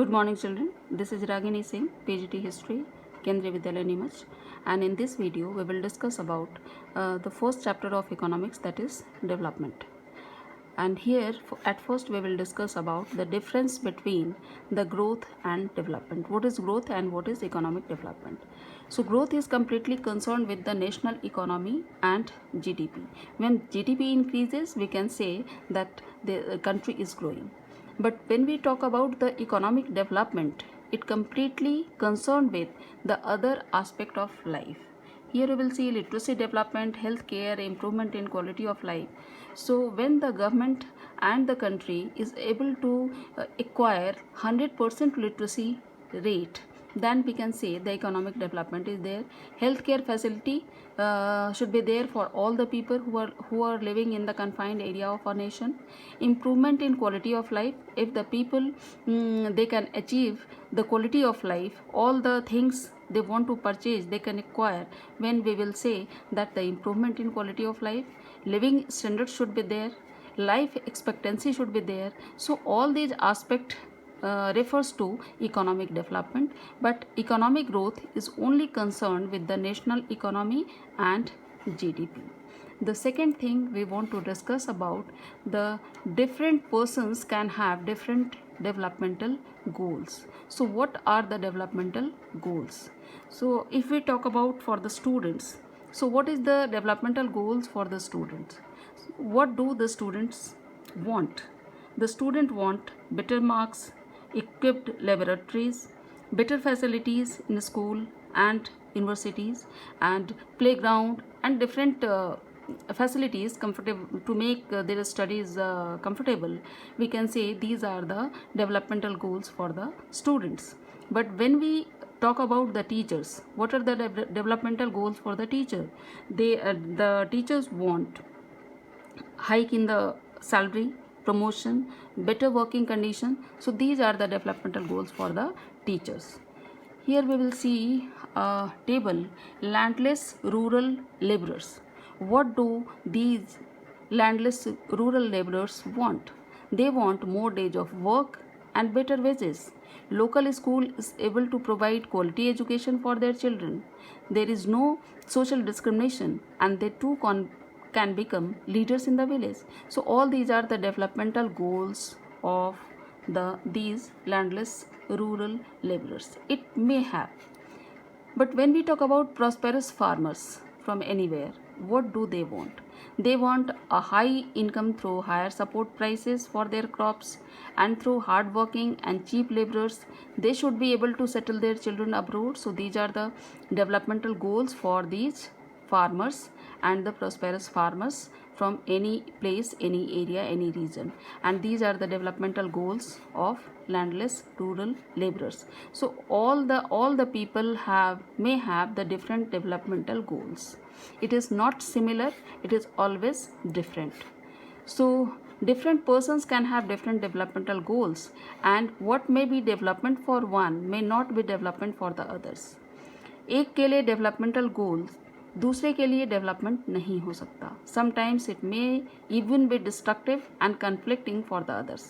Good morning, children. This is Ragini Singh, PGT History, Kendriya Vidyalaya Neemuch, and in this video we will discuss about the first chapter of economics, that is development. And here at first we will discuss about the difference between the growth and development. What is growth and what is economic development? So growth is completely concerned with the national economy and GDP. When GDP increases, we can say that the country is growing. But when we talk about the economic development, it completely concerned with the other aspect of life. Here we will see literacy development, healthcare, improvement in quality of life. So when the government and the country is able to acquire 100% literacy rate, then we can say the economic development is there. Healthcare facility should be there for all the people who are living in the confined area of our nation. Improvement in quality of life, if the people they can achieve the quality of life, all the things they want to purchase they can acquire, when we will say that the improvement in quality of life, living standards should be there, life expectancy should be there. So all these aspects refers to economic development, but economic growth is only concerned with the national economy and GDP. The second thing we want to discuss about, the different persons can have different developmental goals. So what are the developmental goals? So if we talk about for the students, so what is the developmental goals for the students? What do the students want? The student want better marks, equipped laboratories, better facilities in school and universities, and playground and different facilities comfortable to make their studies comfortable. We can say these are the developmental goals for the students. But when we talk about the teachers, what are the developmental goals for the teacher? The teachers want hike in the salary, promotion, better working condition. So these are the developmental goals for the teachers. Here we will see a table, landless rural laborers. What do these landless rural laborers want? They want more days of work and better wages. Local school is able to provide quality education for their children. There is no social discrimination, and they too can become leaders in the village. So all these are the developmental goals of these landless rural laborers. It may have. But when we talk about prosperous farmers from anywhere, what do they want? They want a high income through higher support prices for their crops, and through hard working and cheap laborers. They should be able to settle their children abroad. So these are the developmental goals for these farmers and the prosperous farmers from any place, any area, any region. And these are the developmental goals of landless rural laborers. So all the people may have the different developmental goals. It is not similar, it is always different. So different persons can have different developmental goals, and what may be development for one may not be development for the others. एक के लिए developmental goals दूसरे के लिए development नहीं हो सकता. Sometimes it may even be destructive and conflicting for the others.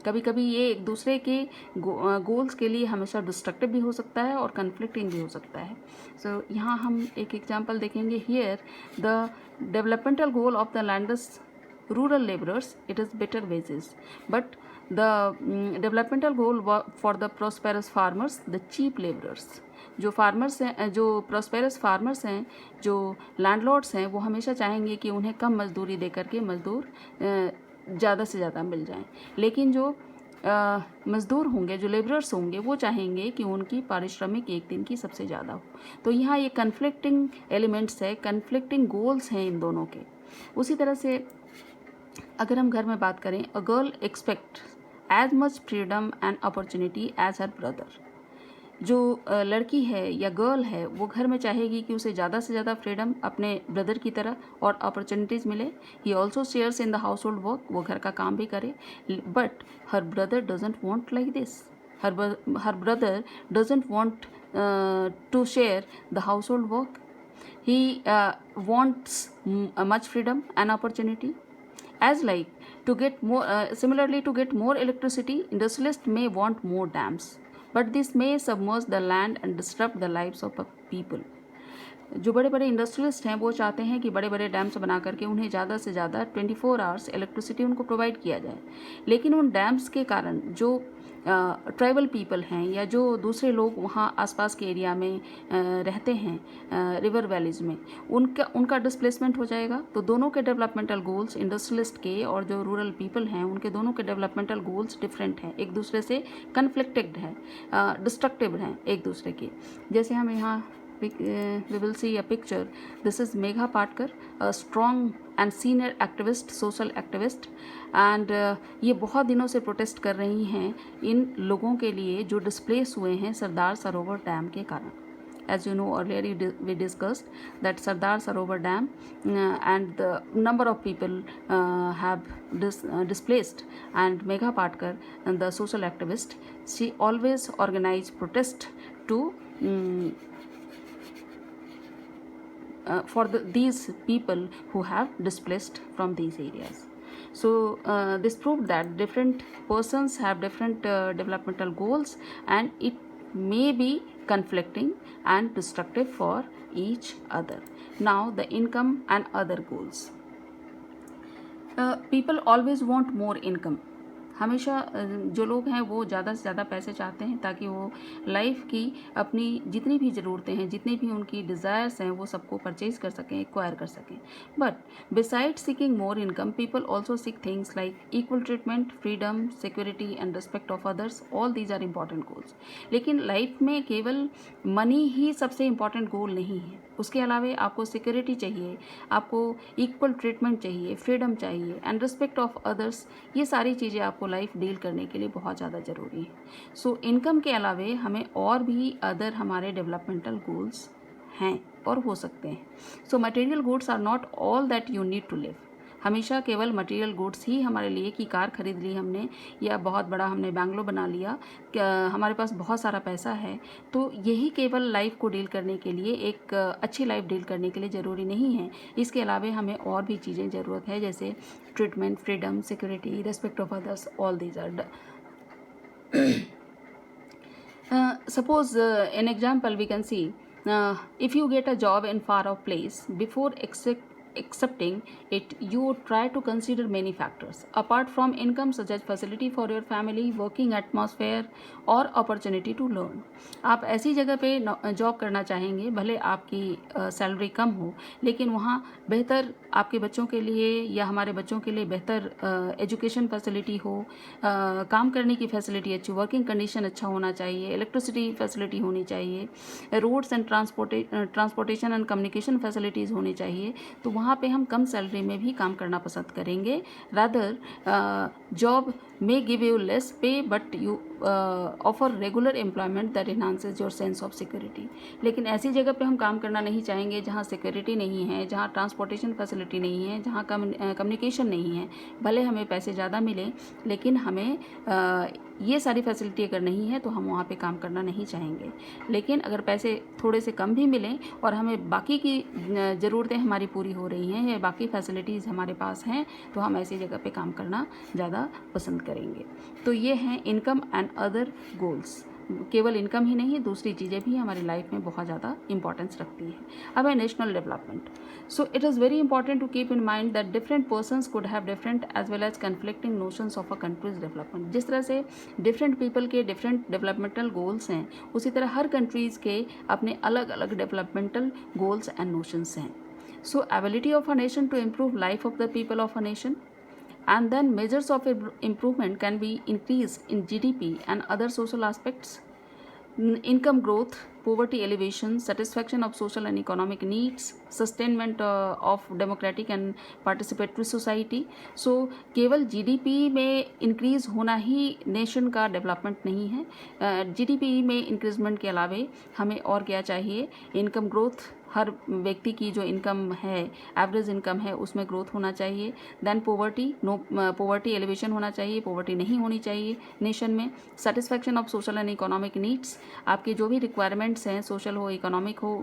कभी कभी ये एक दूसरे के गोल्स के लिए हमेशा डिस्ट्रक्टिव भी हो सकता है और कन्फ्लिक्टिंग भी हो सकता है. सो यहाँ हम एक एग्जाम्पल देखेंगे. Here the developmental goal of the lands rural laborers, it is better wages, but the developmental goal for the prosperous farmers, the cheap laborers. जो फार्मर्स हैं, जो प्रॉस्पेरस फार्मर्स हैं, जो लैंडलॉर्ड्स हैं, वो हमेशा चाहेंगे कि उन्हें कम मजदूरी दे करके मजदूर ज़्यादा से ज़्यादा मिल जाएं. लेकिन जो मज़दूर होंगे, जो लेबरर्स होंगे, वो चाहेंगे कि उनकी पारिश्रमिक एक दिन की सबसे ज़्यादा हो. तो यहाँ ये कन्फ्लिक्टिंग एलिमेंट्स है, कन्फ्लिक्टिंग गोल्स हैं इन दोनों के. उसी तरह से अगर हम घर में बात करें, a girl expect as much freedom and opportunity as her brother. जो लड़की है या गर्ल है, वो घर में चाहेगी कि उसे ज़्यादा से ज़्यादा फ्रीडम अपने ब्रदर की तरह और अपॉर्चुनिटीज़ मिले. He also shares in the household work, वो घर का काम भी करे. But her brother doesn't want like this. Her brother doesn't want to share the household work. He wants much freedom and opportunity. As like To get more, similarly, to get more electricity, industrialists may want more dams, but this may submerge the land and disrupt the lives of people. जो बड़े बड़े industrialist हैं वो चाहते हैं कि बड़े बड़े डैम्स बना करके उन्हें ज़्यादा से ज़्यादा 24 आवर्स इलेक्ट्रिसिटी उनको प्रोवाइड किया जाए, लेकिन उन डैम्स के कारण जो ट्राइबल पीपल हैं या जो दूसरे लोग वहाँ आसपास के एरिया में रहते हैं रिवर वैलीज में, उनका डिस्प्लेसमेंट हो जाएगा। तो दोनों के डेवलपमेंटल गोल्स, इंडस्ट्रियलिस्ट के और जो रूरल पीपल हैं उनके दोनों के डेवलपमेंटल गोल्स डिफरेंट हैं, एक दूसरे से कन्फ्लिक्टेड हैं, डिस्ट्रक्टिव हैं एक दूसरे के। जैसे हम यहाँ we will see a picture. This is Megha Patkar, a strong and senior activist, social activist, and ये बहुत दिनों से प्रोटेस्ट कर रही हैं इन लोगों के लिए जो डिस्प्लेस हुए हैं सरदार सरोवर डैम के कारण। As you know, earlier we discussed that Sardar Sarovar Dam and the number of people have displaced, and Megha Patkar, the social activist, she always organized protest to for these people who have displaced from these areas. So this proved that different persons have different developmental goals, and it may be conflicting and destructive for each other. Now the income and other goals. People always want more income. हमेशा जो लोग हैं वो ज़्यादा से ज़्यादा पैसे चाहते हैं ताकि वो लाइफ की अपनी जितनी भी ज़रूरतें हैं, जितनी भी उनकी डिज़ायर्स हैं, वो सबको परचेज कर सकें, एक्वायर कर सकें। But beside seeking more income, people also seek things like equal treatment, freedom, security and respect of others. All these are important goals. लेकिन लाइफ में केवल मनी ही सबसे इम्पॉर्टेंट गोल नहीं है, उसके अलावा आपको सिक्योरिटी चाहिए, आपको इक्वल ट्रीटमेंट चाहिए, फ्रीडम चाहिए एंड रिस्पेक्ट ऑफ अदर्स। ये सारी चीज़ें आपको लाइफ डील करने के लिए बहुत ज़्यादा ज़रूरी है। सो इनकम के अलावा हमें और भी अदर हमारे डेवलपमेंटल गोल्स हैं और हो सकते हैं। So material goods are not all that you need to live. हमेशा केवल मटेरियल गुड्स ही हमारे लिए कि कार खरीद ली हमने या बहुत बड़ा हमने बैंगलो बना लिया, हमारे पास बहुत सारा पैसा है, तो यही केवल लाइफ को डील करने के लिए, एक अच्छी लाइफ डील करने के लिए ज़रूरी नहीं है। इसके अलावा हमें और भी चीज़ें ज़रूरत है, जैसे treatment, freedom, security, respect of others. All these are suppose an example we can see, if you get a job in far off place, before accepting it you would try to consider many factors apart from income, such as facility for your family, working atmosphere और opportunity to learn। आप ऐसी जगह पे job करना चाहेंगे, भले आपकी salary कम हो, लेकिन वहाँ बेहतर आपके बच्चों के लिए या हमारे बच्चों के लिए बेहतर एजुकेशन फैसिलिटी हो, काम करने की फैसिलिटी अच्छी, वर्किंग कंडीशन अच्छा होना चाहिए, इलेक्ट्रिसिटी फैसिलिटी होनी चाहिए, roads and transportation and communication facilities होनी चाहिए। तो वहाँ पे हम कम सैलरी में भी काम करना पसंद करेंगे। Rather job may give you less pay but you offer regular employment that enhances your sense of security। लेकिन ऐसी जगह पे हम काम करना नहीं चाहेंगे जहाँ सिक्योरिटी नहीं है, जहाँ ट्रांसपोर्टेशन फैसिलिटी नहीं है, जहाँ कम्युनिकेशन नहीं है। भले हमें पैसे ज़्यादा मिले, लेकिन हमें ये सारी फैसिलिटी अगर नहीं है तो हम वहाँ पे काम करना नहीं चाहेंगे। लेकिन अगर पैसे थोड़े से कम भी मिलें और हमें बाकी की ज़रूरतें हमारी पूरी हो रही हैं या बाकी फैसिलिटीज़ हमारे पास हैं, तो हम ऐसी जगह पे काम करना ज़्यादा पसंद करेंगे। तो ये हैं इनकम एंड अदर गोल्स। केवल इनकम ही नहीं, दूसरी चीज़ें भी हमारी लाइफ में बहुत ज़्यादा इंपॉर्टेंस रखती है। अब है national development. So it is very important to keep in mind that different persons could have different as well as conflicting notions of a country's development. जिस तरह से डिफरेंट पीपल के डिफरेंट डेवलपमेंटल गोल्स हैं, उसी तरह हर countries के अपने अलग अलग डेवलपमेंटल गोल्स एंड नोशंस हैं। So ability of a nation to improve life of the people of a nation, and then measures of improvement can be increase in GDP and other social aspects, income growth, poverty alleviation, satisfaction of social and economic needs, sustainment of democratic and participatory society। so केवल GDP में increase होना ही nation का development नहीं है। GDP में increment के अलावा हमें और क्या चाहिए? इनकम ग्रोथ, हर व्यक्ति की जो इनकम है, एवरेज इनकम है, उसमें ग्रोथ होना चाहिए। देन पोवर्टी एलिवेशन होना चाहिए, पोवर्टी नहीं होनी चाहिए नेशन में। Satisfaction of social and economic needs, आपके जो भी रिक्वायरमेंट रिक्वायरमेंट्स हैं, सोशल हो, इकोनॉमिक हो,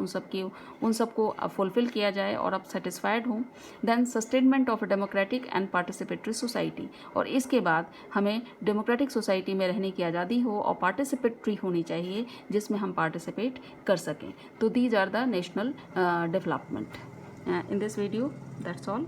उन सबको फुलफिल किया जाए और आप सेटिस्फाइड हों। Then sustainment of democratic and participatory society, और इसके बाद हमें डेमोक्रेटिक सोसाइटी में रहने की आज़ादी हो और पार्टिसिपेटरी होनी चाहिए जिसमें हम पार्टिसिपेट कर सकें। तो these are the national development. In this video that's all.